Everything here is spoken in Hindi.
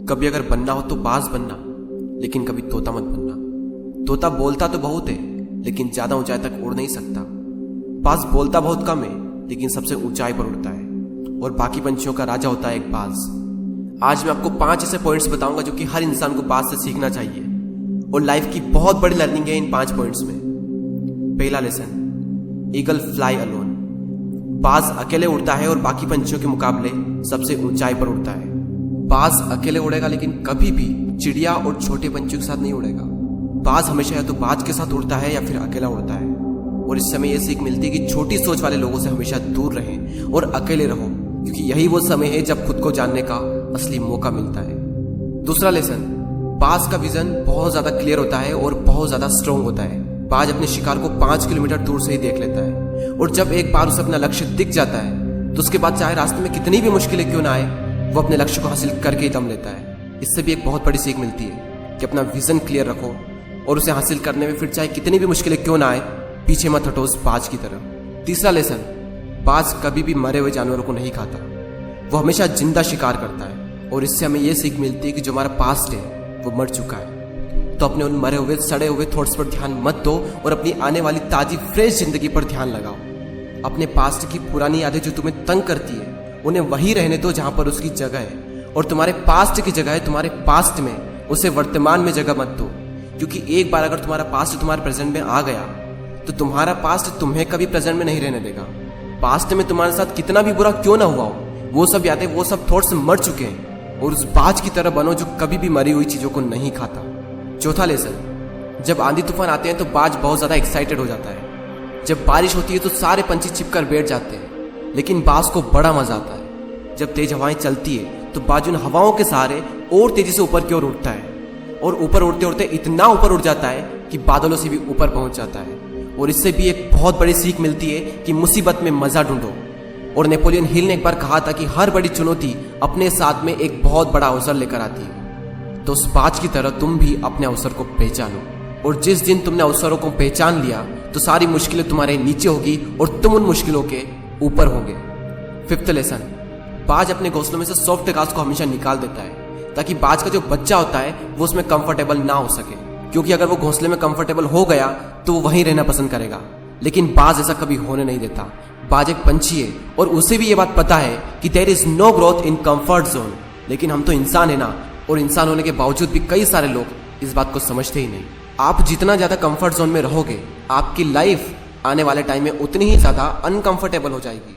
कभी अगर बनना हो तो बाज बनना, लेकिन कभी तोता मत बनना। तोता बोलता तो बहुत है, लेकिन ज्यादा ऊंचाई तक उड़ नहीं सकता। बाज बोलता बहुत कम है, लेकिन सबसे ऊंचाई पर उड़ता है, और बाकी पंछियों का राजा होता है एक बाज। आज मैं आपको 5 ऐसे पॉइंट्स बताऊंगा जो कि हर इंसान को बाज से सीखना चाहिए, और लाइफ की बहुत बड़ी लर्निंग है इन 5 पॉइंट्स में। पहला लेसन, ईगल फ्लाई अलोन। बाज अकेले उड़ता है और बाकी पंछियों के मुकाबले सबसे ऊंचाई पर उड़ता है। बाज अकेले उड़ेगा, लेकिन कभी भी चिड़िया और छोटे पंछियों के साथ नहीं उड़ेगा। बाज हमेशा या तो बाज के साथ उड़ता है या फिर अकेला उड़ता है, और इस समय यह सीख मिलती है कि छोटी सोच वाले लोगों से हमेशा दूर रहें और अकेले रहो, क्योंकि यही वो समय है जब खुद को जानने का असली मौका मिलता है। दूसरा लेसन, बाज का विजन बहुत ज्यादा क्लियर होता है और बहुत ज्यादा स्ट्रॉन्ग होता है। बाज अपने शिकार को 5 किलोमीटर दूर से ही देख लेता है, और जब एक बार उसे अपना लक्ष्य दिख जाता है तो उसके बाद चाहे रास्ते में कितनी भी मुश्किलें क्यों ना आए, वो अपने लक्ष्य को हासिल करके ही दम लेता है। इससे भी एक बहुत बड़ी सीख मिलती है कि अपना विजन क्लियर रखो, और उसे हासिल करने में फिर चाहे कितनी भी मुश्किलें क्यों ना आए, पीछे मत हटो उस बाज की तरफ। तीसरा लेसन, बाज कभी भी मरे हुए जानवरों को नहीं खाता, वो हमेशा जिंदा शिकार करता है, और इससे हमें यह सीख मिलती है कि जो हमारा पास्ट है वो मर चुका है, तो अपने उन मरे हुए सड़े हुए थॉट्स पर ध्यान मत दो और अपनी आने वाली ताजी फ्रेश जिंदगी पर ध्यान लगाओ। अपने पास्ट की पुरानी यादें जो तुम्हें तंग करती है उन्हें वही रहने दो जहां पर उसकी जगह है, और तुम्हारे पास्ट की जगह है तुम्हारे पास्ट में, उसे वर्तमान में जगह मत दो। क्योंकि एक बार अगर तुम्हारा पास्ट तुम्हारे प्रेजेंट में आ गया तो तुम्हारा पास्ट तुम्हें कभी प्रेजेंट में नहीं रहने देगा। पास्ट में तुम्हारे साथ कितना भी बुरा क्यों ना हुआ हो, वो सब यादें, वो सब थॉट्स मर चुके हैं, और उस बाज की तरह बनो जो कभी भी मरी हुई चीजों को नहीं खाता। चौथा लेसन, जब आंधी तूफान आते हैं तो बाज बहुत ज्यादा एक्साइटेड हो जाता है। जब बारिश होती है तो सारे पंछी छिपकर बैठ जाते हैं, लेकिन बाज को बड़ा मजा आता है। जब तेज हवाएं चलती है तो बाज उन हवाओं के सहारे और तेजी से ऊपर की ओर उठता है, और ऊपर उड़ते उड़ते इतना ऊपर उड़ जाता है कि बादलों से भी ऊपर पहुंच जाता है। और इससे भी एक बहुत बड़ी सीख मिलती है कि मुसीबत में मजा ढूंढो। और नेपोलियन हिल ने एक बार कहा था कि हर बड़ी चुनौती अपने साथ में एक बहुत बड़ा अवसर लेकर आती है। तो उस बाज की तरह तुम भी अपने अवसर को पहचानो, और जिस दिन तुमने अवसरों को पहचान लिया तो सारी मुश्किलें तुम्हारे नीचे होगी और तुम उन मुश्किलों के ऊपर होगे। फिफ्थ लेसन, बाज अपने घोंसलों में से सॉफ्ट घास को हमेशा निकाल देता है, ताकि बाज का जो बच्चा होता है वो उसमें कंफर्टेबल ना हो सके, क्योंकि अगर वो घोंसले में कंफर्टेबल हो गया तो वो वहीं रहना पसंद करेगा। लेकिन बाज ऐसा कभी होने नहीं देता। बाज एक पंछी है और उसे भी ये बात पता है कि there is no growth in comfort zone. लेकिन हम तो इंसान है ना, और इंसान होने के बावजूद भी कई सारे लोग इस बात को समझते ही नहीं। आप जितना ज्यादा कंफर्ट जोन में रहोगे, आपकी लाइफ आने वाले टाइम में उतनी ही ज्यादा अनकंफर्टेबल हो जाएगी।